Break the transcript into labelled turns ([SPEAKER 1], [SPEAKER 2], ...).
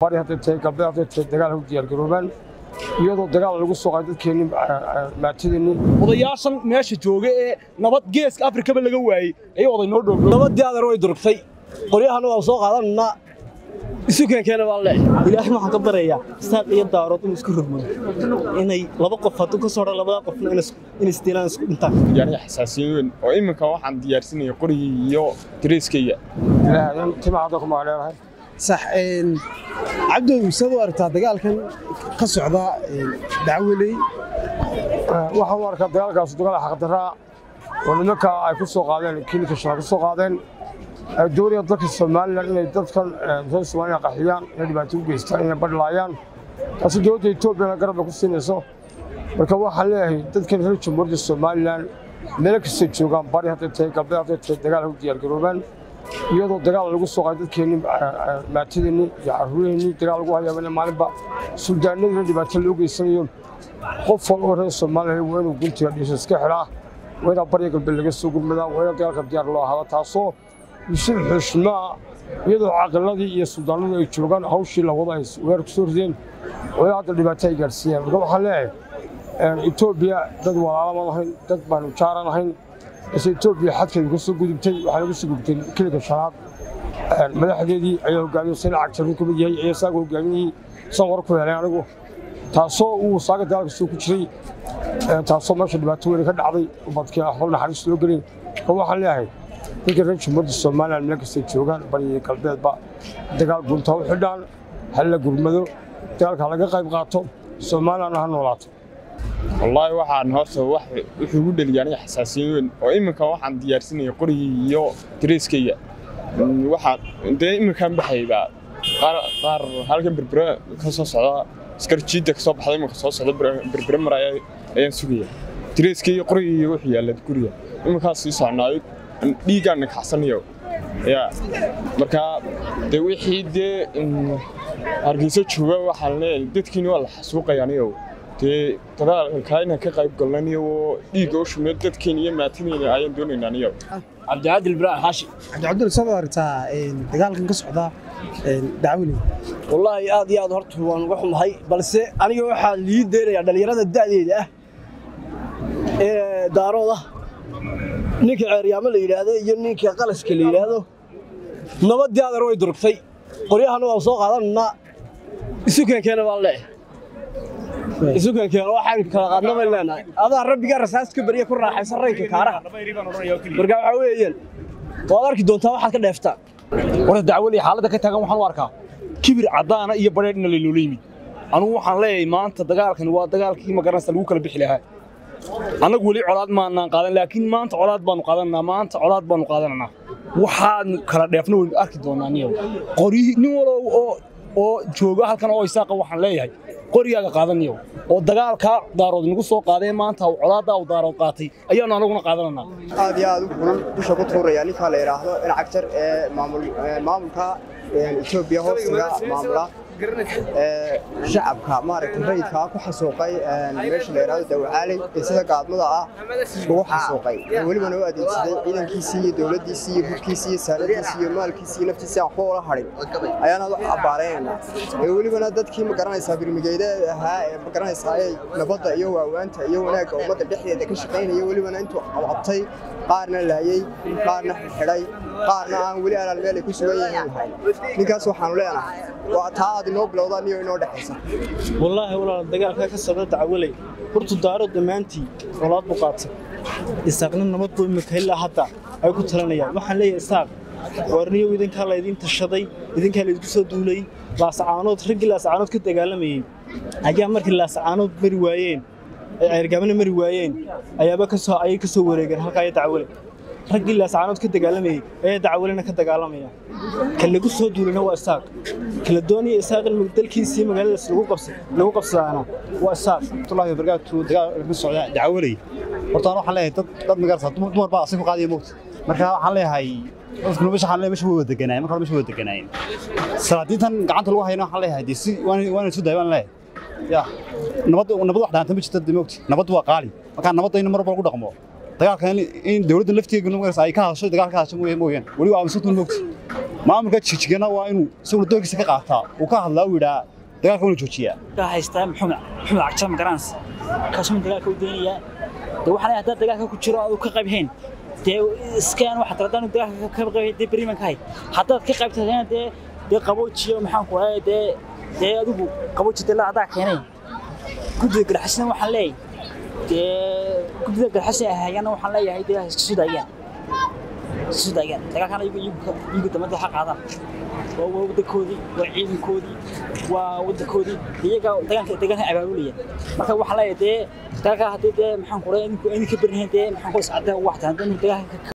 [SPEAKER 1] bari hadda tay galbeed hadda tay dagaal u diyaar garoobaan iyadoo dagaal lagu soo qaaday dadkeeni maatidini
[SPEAKER 2] odayaashan meesha jooga ee nabad geeska Afrika ba laga waayay ay oday noo dhow nabadii aad way durugtay qoryahana waa soo qaadanna isu keenkeena waa leeyahay ilaahay waxaan ka barayaa saaq iyo daarood in isku rogmo inay laba qof hadda ka soo dhar labada qofna in istiilaan isku dhintaan
[SPEAKER 3] yani xasaasiyin oo iminka waxaan diyaarsanay qoryi iyo diriiskayga
[SPEAKER 1] ilaahay timaada ku maaleeyahay
[SPEAKER 4] صح عبدو سووا أرتا دجال كان قصعدا دعولي
[SPEAKER 1] waxaan u arkaa dagaalkaas dagaal xaq daraa oo nimanka ay ku soo qaadeen kiilka shaqo soo qaadeen dowladda dalka Soomaaliland inay dadkan Soomaaliya qaxiyaan inay dhibaato u geystaan inay badlaayaan taas dowladda Itoobiya garab ku siinayso marka waxaan leeyahay dadkan reer Jamhuuriyadda Soomaaliland meel kasta joogaan bari hadda tay galbeed hadda tay dagaal u diyaar garoobaan iyadoo dagaal lagu soo qaaday dadkeeni maatidini iyo caruureeni dagaal lagu hayaabana maalinba suldaanada dhibaato loo geysanayo qof walba reer Soomaaliya waa inuu guntiga dhiso iska xiraa wada bariga galbeed laga soo gudmadaa wada dagaalka diyaar loo ahaa taasoo isii xushma iyadoo aqalladii iyo suldaanadu ay joogaan hawshii la wada ay weer ku soo rideen wada hadda dhibaato ay gaarsiiyeen marka waxaan leeyahay Itoobiya dad walaalo ma ahayn dad baan u jaaranahay Itoobiya xadkeeda ku soo gudubtay waxa lagu soo gudubtay kilka shanaad madaxdeedii ayaa hogaamiyay lacag jarin ku mid yahay ayaa saago hogaamiyay soo war ku helay anigu taasoo uu saaga daalka soo ku jiray taasoo meesha dhibaato weyn ka dhacday ubadkii ahol naxariis loo galay waxaan leeyahay dadka reer Jamhuuriyadda Soomaaliland meel kasta joogaan bariga galbeedba dagaal gunta u xidhaan hal la gurmado dagaalka laga qayb qaato Soomaaliland ha noolaato
[SPEAKER 3] والله waxaan hoose wax wuxuu ugu dhaliyay xasaasiyin oo iminka waxaan diyaarsanay qoryi iyo diriiskayga waxaan inta iminka baxayba qaar halkan berbera ka soo socda iskarjiida ka soo baxday iminka soo socda berbera maraya ayaan sugaya diriiskayga qoryi wuxuu yaalay guriga iminka sii socnaayo dhiigaan ka xasanayo ya marka wixii hargeysa jooga waxaan leeyahay dadkiina waa la xasuuqayaaniyo dagaal kaayna ka qayb galanayo dhiiga u shumay dadkeen iyo maatiniina ayaan doonaynaa niyo
[SPEAKER 2] Cabdi Ibrahim Haashi
[SPEAKER 4] عبدو سووا أرتا دجال كان قصعدا دعولي
[SPEAKER 2] والله aad iyo aad hortu waan uga xumahay balse aniga waxa liideeyaa dhalinyarada da'deeda ah ee daarooda ninka ceeryaamo la yiraahdo iyo ninka qalaska la yiraahdo nabadii aad way durugtay qoryahana waa soo qaadanna isu keenkeena waa leeyahay isu keenkeena waxaan kala qaadnaba leenahay adaa rabbiga rasaas ka bariya ku raaxaysan reenka kaaraha marka waxa weeyeen waad arki doontaa waxaad ka dheeftaa wada dacwali xaaladda ka taagan waxaan u arkaa kibir cadaana iyo bareedna la yimid anigu waxaan leeyahay maanta dagaalkan waa dagaalkii ma garanaysa lagu kala bixi lahaa anagu wali colaad ma aanan qaadan laakiin maanta colaad baanu qaadanaa waxaan kala dheefna way arki doonaa niyow qori nin walow oo jooga halkan oo isaaqa waxaan leeyahay qoriyaaga qaadaniyo oo dagaalka daarood nagu soo qaaday maanta oo colaada uu daarood qaatay ayaanu anaguna qaadanana
[SPEAKER 5] aad iyo aad u kulul dusha ku tuuraya ninka la yiraahdo in cagtar ee maamulka Itoobiya hoostiga maamula shacabka maaragtay rayidka ku xasuuqay meesha la yiraahdo dawcaalay sida gaadmada ah ugu xasuuqay waliba noo adeegsaday ciidankiisii iyo dawladdiisii iyo hubkiisii iyo saaradiisii iyo maalkiisii iyo naftiisii aan wada harin ayaana wax abaarayna waliba dadkii ma garanaysaa birmigeeda ahaa ma garanaysaa nabadda iyo waawaanta iyo wanaagga ummadda dhexdeeda ka shaqeynaya waliba intuu qabtay qaarna laayay qaarna xidhay qaarna aan wali aan meel ku sugan yahay ninkaas waxaan leenahay waa taad inoo bilowdaan iyo inoo dhaxaysa
[SPEAKER 4] والله ولا دجال كان قصعدا دعولي hortu daaro damaantii walaad buqaatay isaaqna nabad buu imika ilaa hadda ay ku talanayaan waxaan leeyahay isaaq warniyo idinka la idin tashaday idinka la isku soo duulay laasaanood rigi laasaanood ka dagaalamayeen ayaa markii laasaanood mari waayeen ceergamana mari waayeen ayaaba ka soo wareegeen halka ay dacwale rigi laasaanood ka dagaalamayeen ee dacwalena ka dagaalamaya kala ku soo duulina waa isaaq kala doonaya isaaq in dalkiisii magaalada lagu qabsadana waa isaaq
[SPEAKER 6] الله بركاته دغال socda dacwalay horta waxaan leeyahay dad magarsa dumar baa asii ku qaadiyo moogta marka waxaan leeyahay dadku waxaan leeyahay meesha wada deganay marka meesha wada deganay salaadiintan gacanta lagu hayno waxaan leeyahay si waan isu daayaan leeyahay ya nabad wax dhaanta ma jirto moogta nabad waa qaali marka nabadda in mar walba lagu dhaqmo dagaalkan in dawladda lafteedu markaas ay ka hadasho dagaalka ka hadasho mooyeen wali waa amsatu moogti maamulka jijigana waa inuu soo doorkiisa ka qaataa uu ka hadlaa uu yiraahdo dagaalka uu joojiyaa
[SPEAKER 7] ka haystaa maxumed cagsan garans kaasoo dagaalka uu doonaya waxaan ay hadda dagaalka ku jiro oo ka qaybheen iskaan waxa tiradan dagaalka ka qaybheen bariman kahay hadda ka qaybtayna qaboojiyo maxaan ku hayaa adigu qaboojida la adaa keenay guddiga garxasna waxaan leeyahay guddiga garxasna ahayana waxaan leeyahay isku sudayaan dagaalkan iyagu tamada xaq qaadan waa wadakoodii waa ciidankoodii waa wadakoodii iyaga dagaalka abaabulaya marka waxaan leeyahay dagaalka hadii maxaan ku raayay in ka barnayn maxaan ku iscaadaa wax tan dagaalka